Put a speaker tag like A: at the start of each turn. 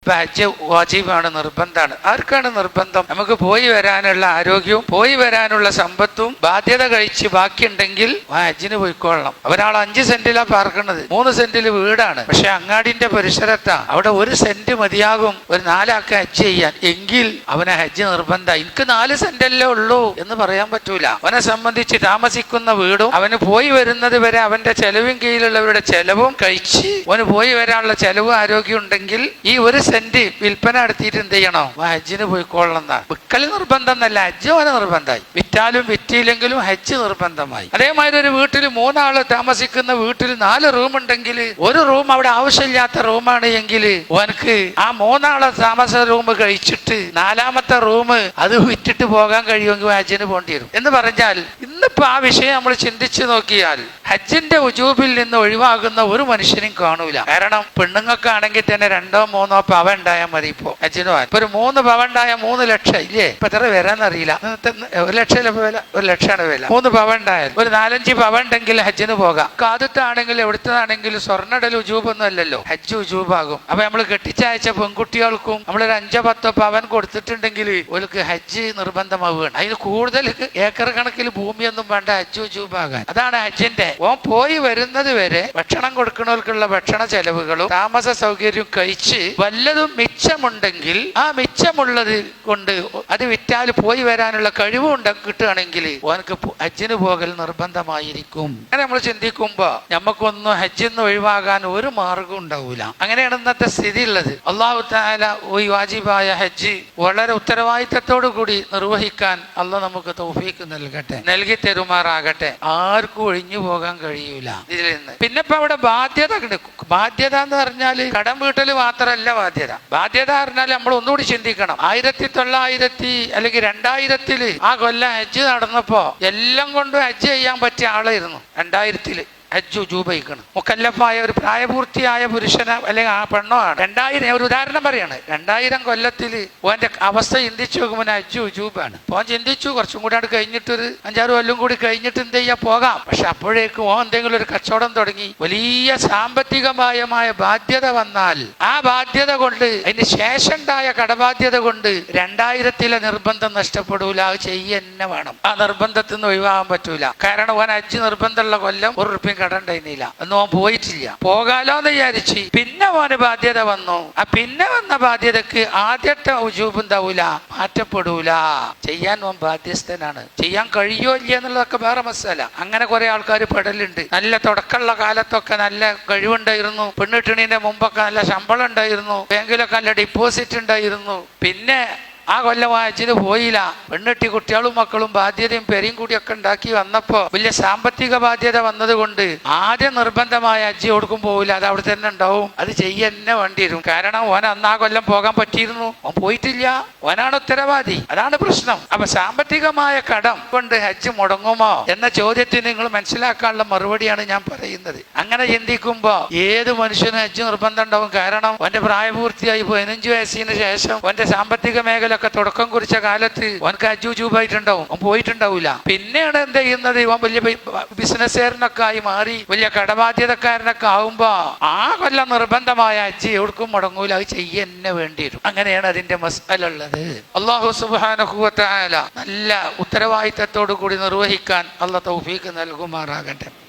A: ഇപ്പൊ ഹജ്ജ് വാജിബാണ്, നിർബന്ധമാണ്. ആർക്കാണ് നിർബന്ധം? നമുക്ക് പോയി വരാനുള്ള ആരോഗ്യവും പോയി വരാനുള്ള സമ്പത്തും ബാധ്യത കഴിച്ച് ബാക്കിയുണ്ടെങ്കിൽ ഹജ്ജിന് പോയിക്കൊള്ളണം. ഒരാൾ 5 സെന്റിലാ പാർക്കുന്നത്, 3 സെന്റിൽ വീടാണ്, പക്ഷെ അങ്ങാടിന്റെ പരിസരത്താ. അവിടെ 1 സെന്റ് മതിയാകും ഒരു 4 ആൾക്ക് ഹജ്ജ് ചെയ്യാൻ. എങ്കിൽ അവനെ ഹജ്ജ് നിർബന്ധം. എനിക്ക് 4 സെന്റല്ലേ ഉള്ളൂ എന്ന് പറയാൻ പറ്റൂല. അവനെ സംബന്ധിച്ച് താമസിക്കുന്ന വീടും അവന് പോയി വരുന്നത് വരെ അവന്റെ ചെലവും കീഴിലുള്ളവരുടെ ചെലവും കഴിച്ച് അവന് പോയി വരാനുള്ള ചെലവും ആരോഗ്യം ഉണ്ടെങ്കിൽ ഈ 1 സെന്റ് വിൽപ്പന നടത്തിയിട്ട് എന്ത് ചെയ്യണം? ഹജ്ജിന് പോയിക്കൊള്ളണം. വിൽക്കൽ നിർബന്ധം എന്നല്ല, ഹജ്ജ് അവന് നിർബന്ധമായി. വിറ്റാലും വിറ്റിയില്ലെങ്കിലും ഹജ്ജ് നിർബന്ധമായി. അതേമാതിരി ഒരു വീട്ടിൽ 3 ആള് താമസിക്കുന്ന വീട്ടിൽ 4 റൂം ഉണ്ടെങ്കിൽ 1 റൂം അവിടെ ആവശ്യമില്ലാത്ത റൂമാണ് എങ്കിൽ അവനക്ക് ആ 3 ആളെ താമസ റൂം കഴിച്ചിട്ട് 4ാമത്തെ റൂം അത് വിറ്റിട്ട് പോകാൻ കഴിയുമെങ്കിൽ ഹജ്ജിന് പോകേണ്ടി വരും. എന്ന് പറഞ്ഞാൽ ഇന്നിപ്പോ ആ വിഷയം നമ്മൾ ചിന്തിച്ചു നോക്കിയാൽ ഹജ്ജിന്റെ ഉജൂബിൽ നിന്ന് ഒഴിവാകുന്ന ഒരു മനുഷ്യനും കാണൂല. കാരണം പെണ്ണുങ്ങൾക്കാണെങ്കിൽ തന്നെ 2-3 പവൻ ഉണ്ടായാൽ മതി. ഇപ്പൊ ഹജ്ജിന് പോകാൻ ഇപ്പൊ ഒരു 3 പവൻ ഉണ്ടായാൽ 3 ലക്ഷം ഇല്ലേ? ഇപ്പൊ എത്ര വരാന്നറിയില്ല. 1 ലക്ഷം വില, 1 ലക്ഷമാണ് വില. 3 പവൻ ഉണ്ടായാൽ ഒരു 4-5 പവൻ ഉണ്ടെങ്കിൽ ഹജ്ജിന് പോകാം. കാദത്താണെങ്കിലും എവിടുത്തതാണെങ്കിലും സ്വർണ്ണടൽ ഉജൂബൊന്നും അല്ലല്ലോ, ഹജ്ജ് ഉജൂബാകും. അപ്പൊ നമ്മൾ കെട്ടിച്ചയച്ച പെൺകുട്ടികൾക്കും നമ്മളൊരു 5-10 പവൻ കൊടുത്തിട്ടുണ്ടെങ്കിൽ ഓൾക്ക് ഹജ്ജ് നിർബന്ധമാവുകയാണ്. അതിന് കൂടുതൽ ഏക്കർ കണക്കിൽ ഭൂമിയൊന്നും വേണ്ട ഹജ്ജ് ഉജൂബാകാൻ. അതാണ് ഹജ്ജിന്റെ. ഓൻ പോയി വരുന്നത് വരെ ഭക്ഷണം കൊടുക്കുന്നവർക്കുള്ള ഭക്ഷണ ചെലവുകളും താമസ സൗകര്യവും കഴിച്ച് വല്ലതും മിച്ചമുണ്ടെങ്കിൽ ആ മിച്ചമുള്ളത് കൊണ്ട് അത് വിറ്റാൽ പോയി വരാനുള്ള കഴിവ് കിട്ടുകയാണെങ്കിൽ ഓനക്ക് ഹജ്ജിന് പോകൽ നിർബന്ധമായിരിക്കും. അങ്ങനെ നമ്മൾ ചിന്തിക്കുമ്പോ നമുക്കൊന്നും ഹജ്ജിന്ന് ഒഴിവാകാൻ ഒരു മാർഗം ഉണ്ടാവൂല. അങ്ങനെയാണ് ഇന്നത്തെ സ്ഥിതി ഉള്ളത്. അല്ലാഹു തആല ഈ വാജിബായ ഹജ്ജ് വളരെ ഉത്തരവാദിത്തത്തോടു കൂടി നിർവഹിക്കാൻ അല്ലാഹ് നമുക്ക് തൗഫീഖ് നൽകട്ടെ, നൽകി തരുമാറാകട്ടെ. ആർക്കും ഒഴിഞ്ഞു പോകാൻ കഴിയൂല ഇതിൽ നിന്ന്. പിന്നെ ഇപ്പൊ അവിടെ ബാധ്യത ബാധ്യത എന്ന് പറഞ്ഞാല് കടം വീട്ടൽ മാത്രമല്ല ബാധ്യത. ബാധ്യത പറഞ്ഞാൽ നമ്മൾ ഒന്നുകൂടി ചിന്തിക്കണം. 1900 അല്ലെങ്കിൽ 2000 ആ കൊല്ലം ഹജ്ജ് നടന്നപ്പോ എല്ലാം കൊണ്ടും ഹജ്ജ് ചെയ്യാൻ പറ്റിയ ആളായിരുന്നു. 2000 ഹജ്ജ് ഉജൂബയിക്കണം. മുക്കല്ലഫായ ഒരു പ്രായപൂർത്തിയായ പുരുഷനോ അല്ലെങ്കിൽ ആ പെണ്ണോ ആണ്. 2000 ഒരു ഉദാഹരണം പറയാണ്. 2000 കൊല്ലത്തിൽ ഓന്റെ അവസ്ഥ ചിന്തിച്ചു നോക്കുമ്പോൾ ഹജ്ജ് ഉജൂബാണ്. ഓൻ ചിന്തിച്ചു കുറച്ചും കൂടി കഴിഞ്ഞിട്ടൊരു 5-6 കൊല്ലം കൂടി കഴിഞ്ഞിട്ട് എന്ത് ചെയ്യാ പോകാം. പക്ഷെ അപ്പോഴേക്കും ഓൻ എന്തെങ്കിലും ഒരു കച്ചവടം തുടങ്ങി വലിയ സാമ്പത്തികമായ ബാധ്യത വന്നാൽ ആ ബാധ്യത കൊണ്ട് അതിന് ശേഷം ഉണ്ടായ കടബാധ്യത കൊണ്ട് 2000 നിർബന്ധം നഷ്ടപ്പെടൂല. അത് ചെയ്യന്നെ വേണം. ആ നിർബന്ധത്തിൽ നിന്ന് ഒഴിവാകാൻ പറ്റൂല. കാരണം ഓൻ ഹജ്ജ് നിർബന്ധമുള്ള കൊല്ലം 1 റുപ്യ കടണ്ടായിരുന്നില്ല. അന്ന് ഓൻ പോയിട്ടില്ല. പോകാലോ എന്ന് വിചാരിച്ച് പിന്നെ ഓന് ബാധ്യത വന്നു. ആ പിന്നെ വന്ന ബാധ്യതക്ക് ആദ്യത്തെ ഉജൂബ് എന്താവൂല, മാറ്റപ്പെടൂല. ചെയ്യാൻ ഓൻ ബാധ്യസ്ഥനാണ്. ചെയ്യാൻ കഴിയോ ഇല്ല എന്നുള്ളതൊക്കെ വേറെ മസാല. അങ്ങനെ കുറെ ആൾക്കാർ പെടലുണ്ട്. നല്ല തുടക്കമുള്ള കാലത്തൊക്കെ നല്ല കഴിവുണ്ടായിരുന്നു, പെണ്ണിട്ടണീന്റെ മുമ്പൊക്കെ നല്ല ശമ്പളം ഉണ്ടായിരുന്നു, ബാങ്കിലൊക്കെ നല്ല ഡിപ്പോസിറ്റ് ഉണ്ടായിരുന്നു. പിന്നെ ആ കൊല്ലം ഹജ്ജിന് പോയില്ല. പെണ്ണെട്ടി കുട്ടികളും മക്കളും ബാധ്യതയും പെരയും കൂടിയൊക്കെ ഉണ്ടാക്കി വന്നപ്പോ വലിയ സാമ്പത്തിക ബാധ്യത വന്നത് കൊണ്ട് ആദ്യം നിർബന്ധമായ ഹജ്ജ് കൊടുക്കും പോവില്ല. അത് അവിടെ തന്നെ ഉണ്ടാവും. അത് ചെയ്യന്നെ വേണ്ടി വരും. കാരണം ഓൻ അന്ന് ആ കൊല്ലം പോകാൻ പറ്റിയിരുന്നു, ഓൻ പോയിട്ടില്ല. ഓനാണ് ഉത്തരവാദി. അതാണ് പ്രശ്നം. അപ്പൊ സാമ്പത്തികമായ കടം കൊണ്ട് ഹജ്ജ് മുടങ്ങുമോ എന്ന ചോദ്യത്തിന് നിങ്ങൾ മനസ്സിലാക്കാനുള്ള മറുപടിയാണ് ഞാൻ പറയുന്നത്. അങ്ങനെ ചിന്തിക്കുമ്പോ ഏത് മനുഷ്യനും ഹജ്ജ് നിർബന്ധം ഉണ്ടാവും. കാരണം ഓന്റെ പ്രായപൂർത്തിയായി 15 വയസ്സിന് ശേഷം ഓന്റെ സാമ്പത്തിക മേഖല തുടക്കം കുറിച്ച കാലത്ത് ഓനക്ക് ഹജ്ജ് ഉജൂബായിട്ടുണ്ടാവും, ഓൻ പോയിട്ടുണ്ടാവില്ല. പിന്നെയാണ് എന്ത് ചെയ്യുന്നത്, ഇവൻ വലിയ ബിസിനസ്സുകാരനൊക്കെ ആയി മാറി വലിയ കടബാധ്യതക്കാരനൊക്കെ ആവുമ്പോ ആ കൊല്ലം നിർബന്ധമായ ഹജ്ജ് എവിടേക്കും മുടങ്ങൂല. അത് ചെയ്യന്നെ വേണ്ടി വരും. അങ്ങനെയാണ് അതിന്റെ മസ്അല ഉള്ളത്. അല്ലാഹു സുബ്ഹാനഹു വ തആല നല്ല ഉത്തരവാദിത്തത്തോടു കൂടി നിർവഹിക്കാൻ അല്ലാഹു തൗഫീഖ് നൽകുമാറാകട്ടെ.